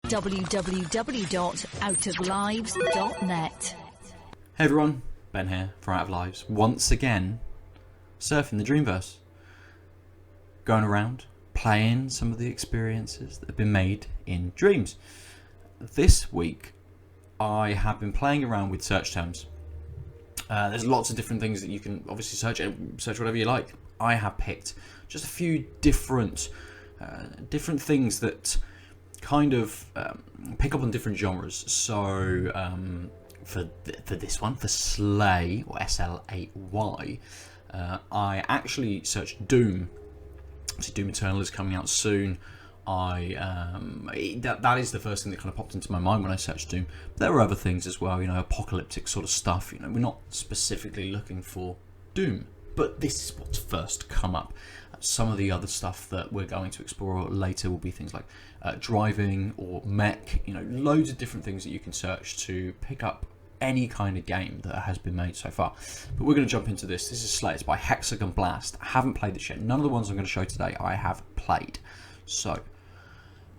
www.outoflives.net. Hey everyone, Ben here for Out of Lives. Once again, surfing the Dreamverse. Going around, playing some of the experiences that have been made in Dreams. This week, I have been playing around with search terms. There's lots of different things that you can obviously search whatever you like. I have picked just a few different things that kind of pick up on different genres. So for this one, for S.L.A.Y or S.L.A.Y, I actually searched Doom. So Doom Eternal is coming out soon. That is the first thing that kind of popped into my mind when I searched Doom. But there were other things as well, apocalyptic sort of stuff. We're not specifically looking for Doom, but this is what's first come up. Some of the other stuff that we're going to explore later will be things like driving or mech. Loads of different things that you can search to pick up any kind of game that has been made so far. But we're going to jump into this. This is S.L.A.Y. It's by HexagonBlast. I haven't played this yet. None of the ones I'm going to show today I have played. So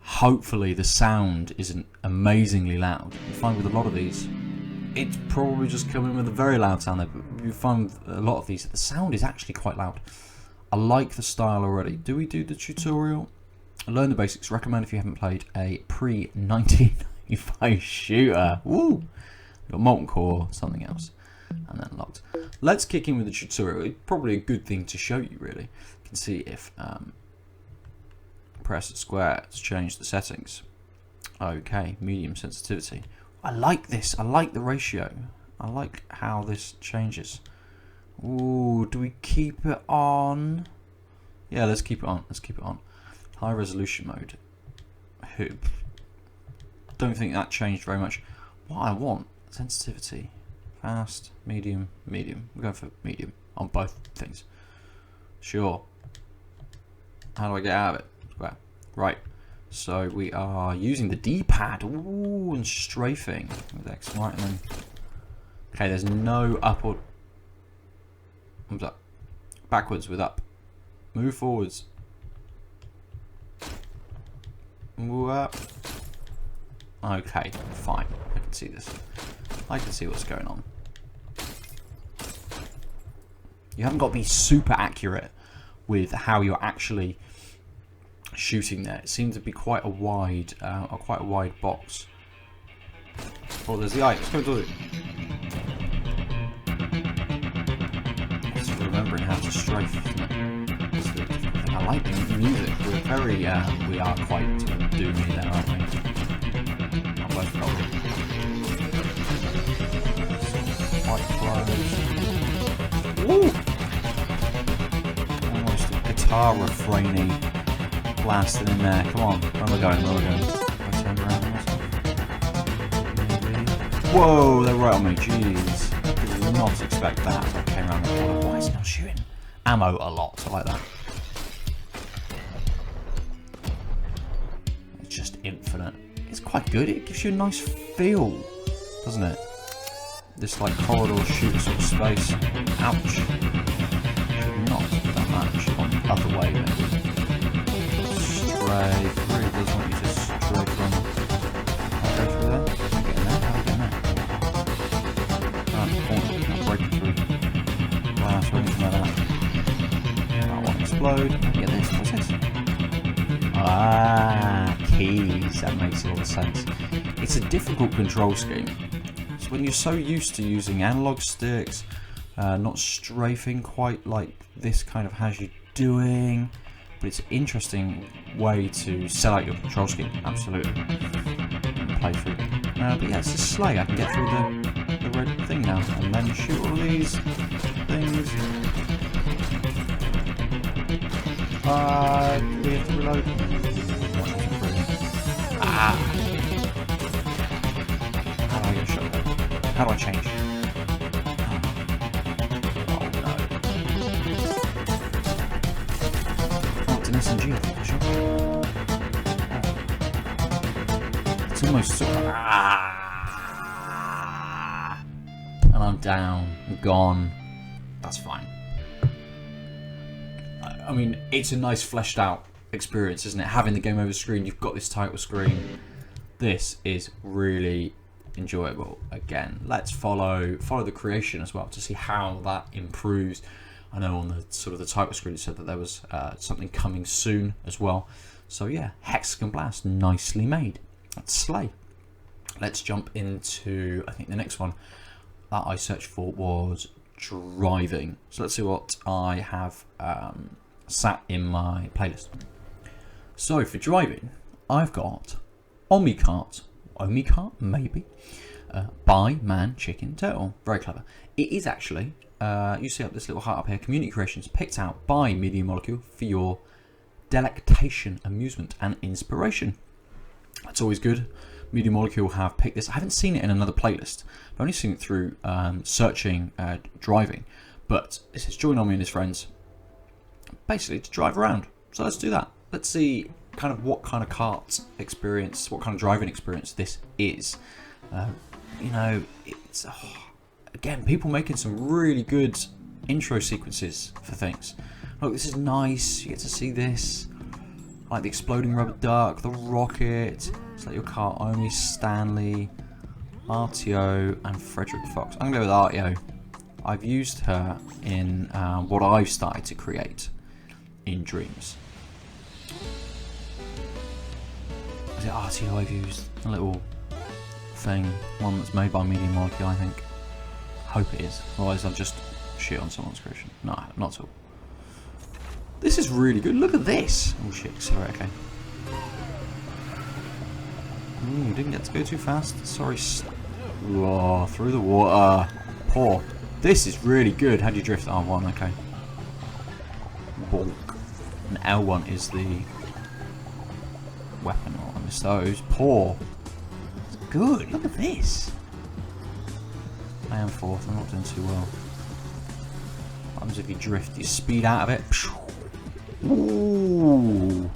hopefully the sound isn't amazingly loud. You find with a lot of these, it's probably just coming with a very loud sound there, but you find with a lot of these, the sound is actually quite loud. I like the style already. Do we do the tutorial? Learn the basics. Recommend if you haven't played a pre-1995 shooter. Woo! Got molten core, something else, and then locked. Let's kick in with the tutorial. It's probably a good thing to show you, really. You can see if press square to change the settings. Okay, medium sensitivity. I like this. I like the ratio. I like how this changes. Ooh, do we keep it on? Yeah, let's keep it on. Let's keep it on. High resolution mode. Don't think that changed very much. What I want, sensitivity, fast, medium, medium. We're going for medium on both things. Sure. How do I get out of it? Square. Right. So we are using the D-pad. Ooh, and strafing with X, right, and then. Okay, there's no up or. Thumbs up. Backwards with up. Move forwards. Move up. Okay, fine. I can see this. I can see what's going on. You haven't got to be super accurate with how you're actually shooting there. It seems to be quite a wide box. Oh, there's the eye. Let's go do it. Remembering how to strafe. I like the music. We're very, we are quite doomy there, aren't we? Not both probably. Quite close. Woo! Almost a guitar refrainy blasting in there. Come on, where am I going? Where am I going? I turn around myself. Whoa, they're right on me. Jeez. Did not expect that. I came around the corner. Why is it not shooting? Ammo a lot. I like that. It's just infinite. It's quite good. It gives you a nice feel, doesn't it? This like corridor shooter sort of space. Ouch. Should not have done that. Should have gone the other way then. Strafe. It really does want you to strafe from. I'll go through there. I'll get in there. How do I get in there? Not breaking through glass or anything like that. That won't explode. Get this. What's this? Ah, keys. That makes all the sense. It's a difficult control scheme. So when you're so used to using analog sticks, not strafing quite like this kind of has you doing, but it's an interesting way to sell out your control scheme. Absolutely. Play through. But yeah, it's just S.L.A.Y. I can get through the red thing now, and then shoot all these things. We have to reload. Ah! How do I get shot though? How do I change? Oh no. Oh, it's an SMG, I think, for sure. Oh. It's almost so. Ah! And I'm down. I'm gone. That's fine. I mean, it's a nice fleshed out experience, isn't it? Having the game over screen, you've got this title screen. This is really enjoyable. Again, let's follow the creation as well to see how that improves. I know on the sort of the title screen it said that there was something coming soon as well. So yeah, HexagonBlast, nicely made. That's S.L.A.Y. Let's jump into, I think the next one that I searched for was driving. So let's see what I have sat in my playlist. So for driving, I've got Ommy Kart, maybe, by ManChickenTurtle. Very clever. It is actually, you see up this little heart up here, community creations picked out by Media Molecule for your delectation, amusement, and inspiration. That's always good. Media Molecule have picked this. I haven't seen it in another playlist. I've only seen it through searching driving. But it says join Ommy and his friends, basically to drive around. So let's do that. Let's see kind of what kind of kart experience, what kind of driving experience this is. You know, it's again, people making some really good intro sequences for things. Look, this is nice. You get to see this, like the exploding rubber duck, the rocket. It's like your car, Ommy, Stanley, RTO, and Frederick Fox. I'm gonna go with RTO. I've used her in what I've started to create in Dreams. Is it RTO I've used? A little thing, one that's made by Media Molecule, I think. Hope it is. Otherwise, I'll just shit on someone's creation. No, not at all. This is really good. Look at this. Oh shit, sorry, okay. Didn't get to go too fast. Sorry. Whoa, through the water. Poor. This is really good. How do you drift? R1, okay. Bulk. And L1 is the weapon. Oh, I missed those. Poor. It's good. Look at this. I am fourth. I'm not doing too well. What happens if you drift? You speed out of it. Ooh.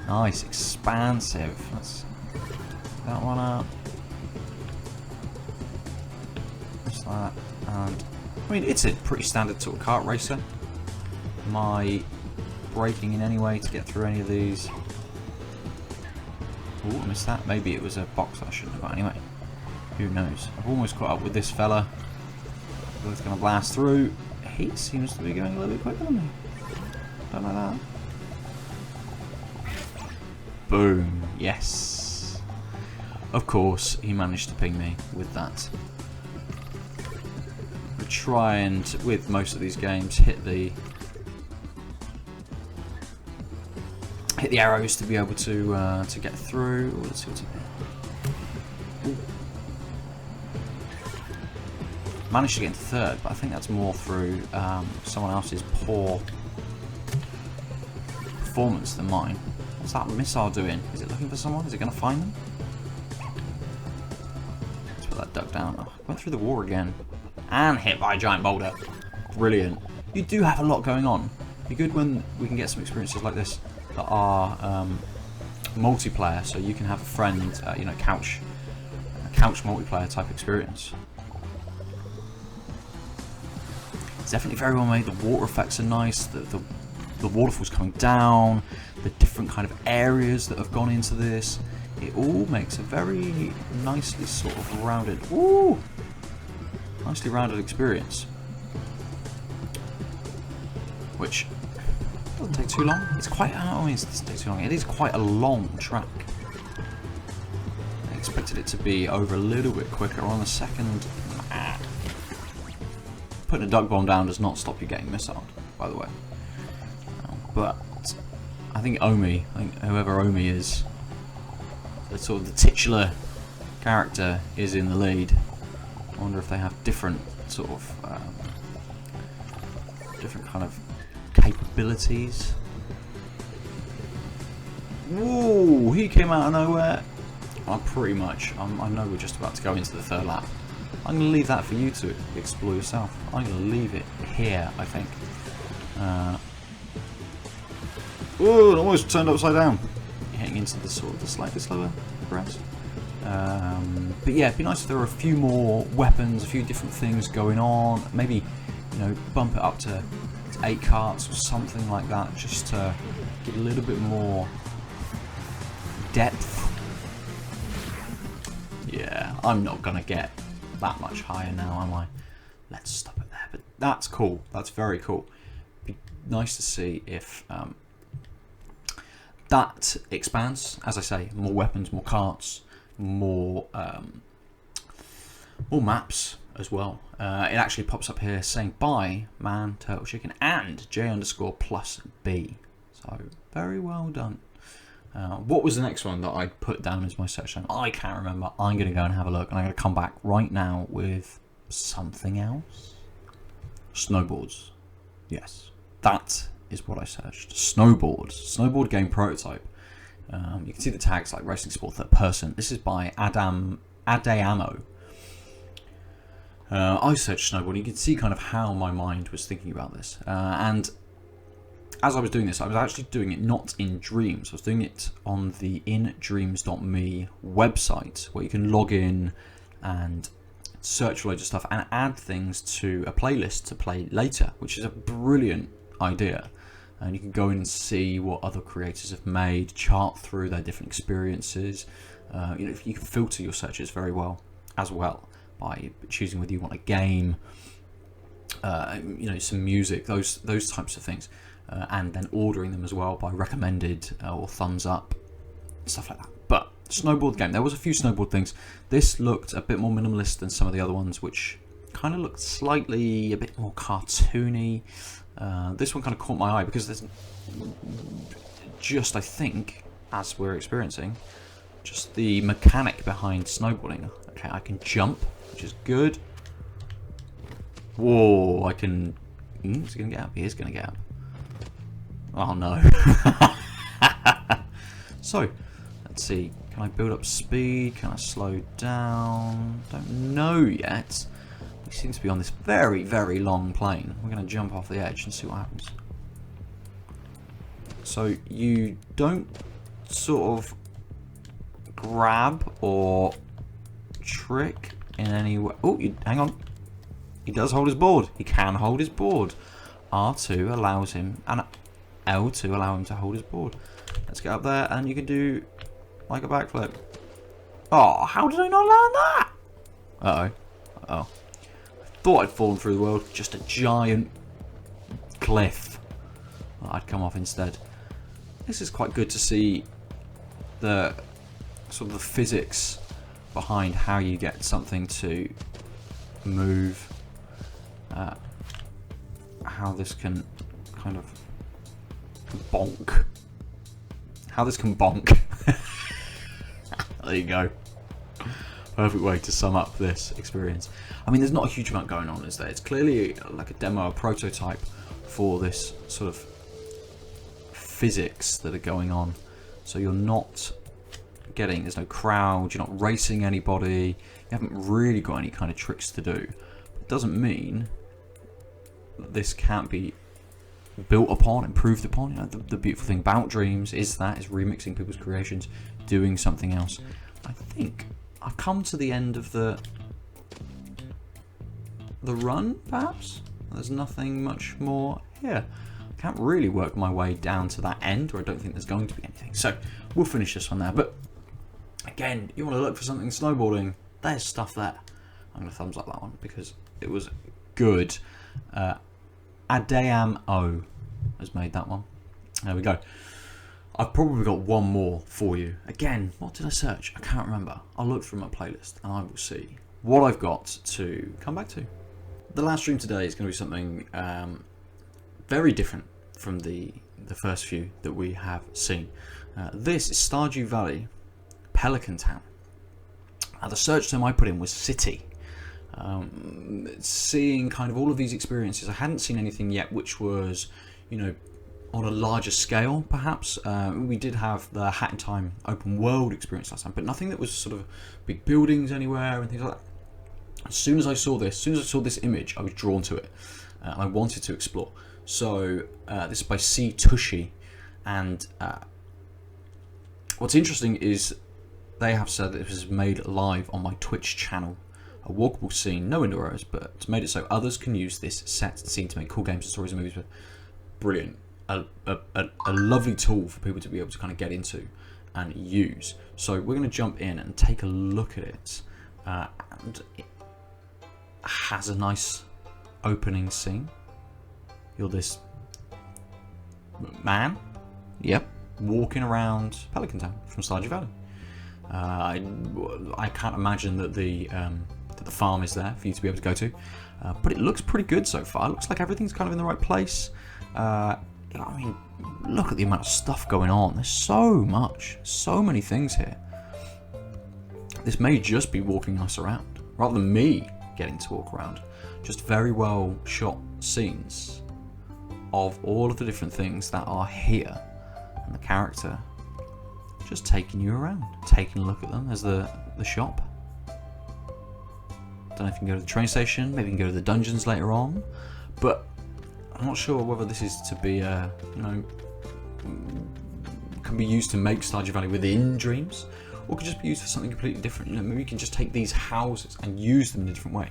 Nice. Expansive. Let's get that one out. Just like that. And I mean, it's a pretty standard sort of kart racer. Am I braking in any way to get through any of these? Ooh, I missed that. Maybe it was a box I shouldn't have got anyway. Who knows? I've almost caught up with this fella. He's going to blast through. He seems to be going a little bit quicker than me. Don't like that. Boom. Yes. Of course, he managed to ping me with that. We try and, with most of these games, hit the arrows to be able to get through. Ooh, let's see what's up here. Ooh. Managed to get into third, but I think that's more through someone else's poor performance than mine. What's that missile doing? Is it looking for someone? Is it going to find them? Let's put that duck down. Oh, went through the wall again. And hit by a giant boulder. Brilliant. You do have a lot going on. It'd be good when we can get some experiences like this that are multiplayer, so you can have a friend, you know, couch multiplayer type experience. It's definitely very well made. The water effects are nice. The waterfalls coming down, the different kind of areas that have gone into this. It all makes a very nicely sort of rounded, nicely rounded experience. Which doesn't take too long. It's quite, oh, it doesn't take too long. It is quite a long track. I expected it to be over a little bit quicker on the second. Putting a duck bomb down does not stop you getting missiled, by the way. But I think Ommy, whoever Ommy is, the sort of the titular character is in the lead. I wonder if they have different sort of different kind of capabilities. Whoa! He came out of nowhere. I know we're just about to go into the third lap. I'm going to leave that for you to explore yourself. I'm going to leave it here, I think. Oh, it almost turned upside down. Heading into the sort of the slightly slower progress. But yeah, it'd be nice if there were a few more weapons, a few different things going on. Maybe, you know, bump it up to 8 karts or something like that, just to give a little bit more depth I'm not going to get that much higher now, am I? Let's stop it there. But that's cool. That's very cool. Be nice to see if that expands. As I say, more weapons, more carts, more maps as well. It actually pops up here saying by Man Turtle Chicken and J_+B. So very well done. What was the next one that I put down as my search term? I can't remember. I'm going to go and have a look, and I'm going to come back right now with something else. Snowboards. Yes, that is what I searched. Snowboards. Snowboard game prototype. You can see the tags like racing sport, third person. This is by Adamo. I searched snowboard. You can see kind of how my mind was thinking about this, and as I was doing this, I was actually doing it not in Dreams. I was doing it on the indreams.me website, where you can log in and search for loads of stuff and add things to a playlist to play later, which is a brilliant idea. And you can go in and see what other creators have made, chart through their different experiences. You know, you can filter your searches very well as well by choosing whether you want a game, you know, some music, those types of things. And then ordering them as well by recommended or thumbs up, stuff like that. But snowboard game, there was a few snowboard things. This looked a bit more minimalist than some of the other ones, which kind of looked slightly a bit more cartoony. This one kind of caught my eye because there's just, I think, as we're experiencing, just the mechanic behind snowboarding. Okay, I can jump, which is good. Whoa, I can... is he going to get up? He is going to get up. Oh no. So, let's see. Can I build up speed? Can I slow down? Don't know yet. We seem to be on this very, very long plane. We're going to jump off the edge and see what happens. So, you don't sort of grab or trick in any way. Oh, hang on. He does hold his board. He can hold his board. R2 allows him, and L2 allow him to hold his board. Let's get up there, and you can do like a backflip. Oh, how did I not learn that? Uh-oh. Uh-oh. Thought I'd fallen through the world. Just a giant cliff. I'd come off instead. This is quite good to see the sort of the physics behind how you get something to move. How this can kind of bonk. How this can bonk. There you go. Perfect way to sum up this experience. I mean, there's not a huge amount going on, is there? It's clearly like a demo, a prototype for this sort of physics that are going on. So you're not getting, there's no crowd, you're not racing anybody, you haven't really got any kind of tricks to do. It doesn't mean that this can't be built upon, improved upon. You know, the beautiful thing about Dreams is remixing people's creations, doing something else. I think I've come to the end of the run, perhaps? There's nothing much more here. I can't really work my way down to that end, or I don't think there's going to be anything. So we'll finish this one there. But again, you want to look for something snowboarding, there's stuff there. I'm going to thumbs up that one because it was good. Adamo has made that one. There we go. I've probably got one more for you. Again, what did I search? I can't remember. I'll look through my playlist and I will see what I've got to come back to. The last stream today is going to be something very different from the first few that we have seen. This is Stardew Valley, Pelican Town. The search term I put in was city. Seeing kind of all of these experiences, I hadn't seen anything yet which was, you know, on a larger scale perhaps. We did have the Hat in Time open world experience last time, but nothing that was sort of big buildings anywhere and things like that. As soon as I saw this image, I was drawn to it. I wanted to explore. So this is by cTooshi, and what's interesting is they have said that it was made live on my Twitch channel. A walkable scene, no indoor areas, but it's made it so others can use this set scene to make cool games and stories and movies. But brilliant, a lovely tool for people to be able to kind of get into and use. So we're going to jump in and take a look at it. and it has a nice opening scene. You're this man, yep, walking around Pelican Town from Stardew Valley. I can't imagine that the farm is there for you to be able to go to, but it looks pretty good so far. It looks like everything's kind of in the right place. I mean, look at the amount of stuff going on. There's so much, so many things here. This may just be walking us around, rather than me getting to walk around. Just very well shot scenes of all of the different things that are here, and the character just taking you around, taking a look at them. There's the shop. Don't know if you can go to the train station, maybe you can go to the dungeons later on, but I'm not sure whether this is to be, can be used to make Stardew Valley within Dreams, or could just be used for something completely different. You know, maybe you can just take these houses and use them in a different way,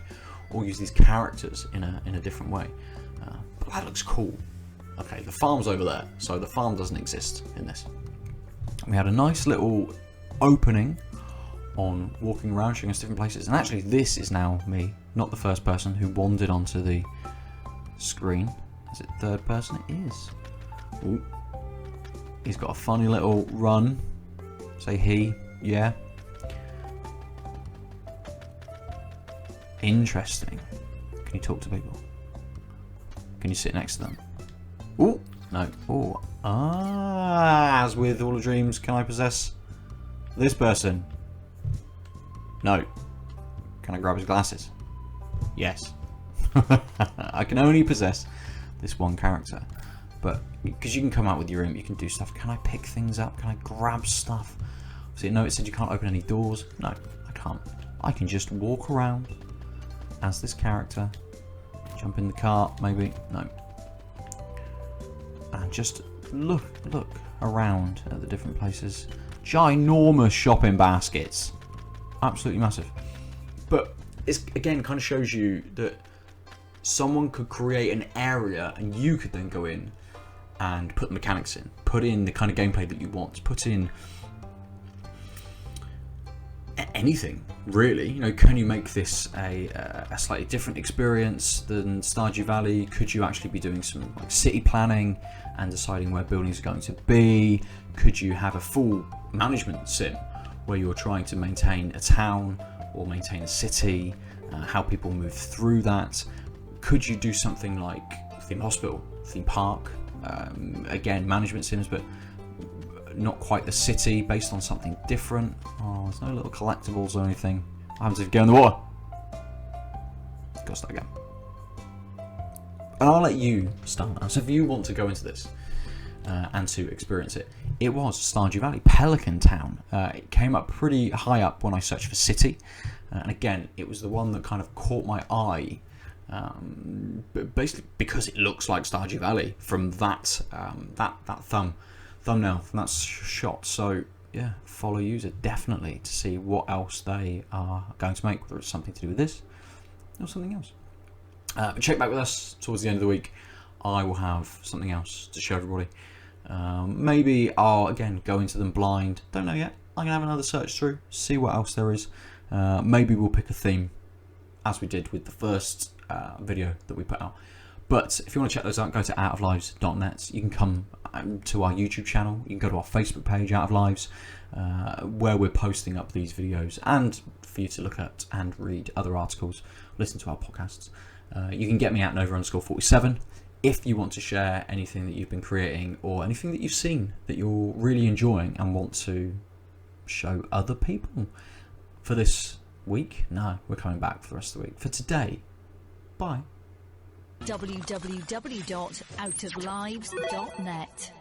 or use these characters in a different way. But that looks cool. Okay, the farm's over there, so the farm doesn't exist in this. We had a nice little opening on walking around, showing us different places, and actually this is now me, not the first person who wandered onto the screen. Is it third person? It is. Ooh. He's got a funny little run. Say he, yeah. Interesting. Can you talk to people? Can you sit next to them? Oh, no. Oh, as with all the dreams, can I possess this person? No. Can I grab his glasses? Yes. I can only possess this one character. But because you can come out with your imp, you can do stuff. Can I pick things up? Can I grab stuff? See, no, it said you can't open any doors. No, I can't. I can just walk around as this character. Jump in the cart, maybe. No. And just look around at the different places. Ginormous shopping baskets. Absolutely massive. But it's, again, kind of shows you that someone could create an area and you could then go in and put the mechanics in. Put in the kind of gameplay that you want. Put in anything, really. You know, can you make this a slightly different experience than Stardew Valley? Could you actually be doing some like city planning and deciding where buildings are going to be? Could you have a full management sim where you're trying to maintain a town or maintain a city, how people move through that? Could you do something like theme hospital, theme park? Again, management sims, but not quite the city, based on something different. Oh, there's no little collectibles or anything. What happens if you go in the water? Gotta start again. And I'll let you start. So if you want to go into this and to experience it, it was Stardew Valley, Pelican Town. It came up pretty high up when I searched for city. And again, it was the one that kind of caught my eye. But basically because it looks like Stardew Valley from that thumbnail, from that shot. So yeah, follow user definitely to see what else they are going to make, whether it's something to do with this or something else. But check back with us towards the end of the week. I will have something else to show everybody. Maybe I'll again go into them blind, don't know yet. I'm gonna have another search through, see what else there is. Maybe we'll pick a theme as we did with the first video that we put out. But if you want to check those out, go to outoflives.net. You can come to our YouTube channel. You can go to our Facebook page, Out of Lives, where we're posting up these videos, and for you to look at and read other articles, listen to our podcasts. You can get me at Nova_47 if you want to share anything that you've been creating or anything that you've seen that you're really enjoying and want to show other people. For this week, no, we're coming back for the rest of the week. For today, bye. www.outoflives.net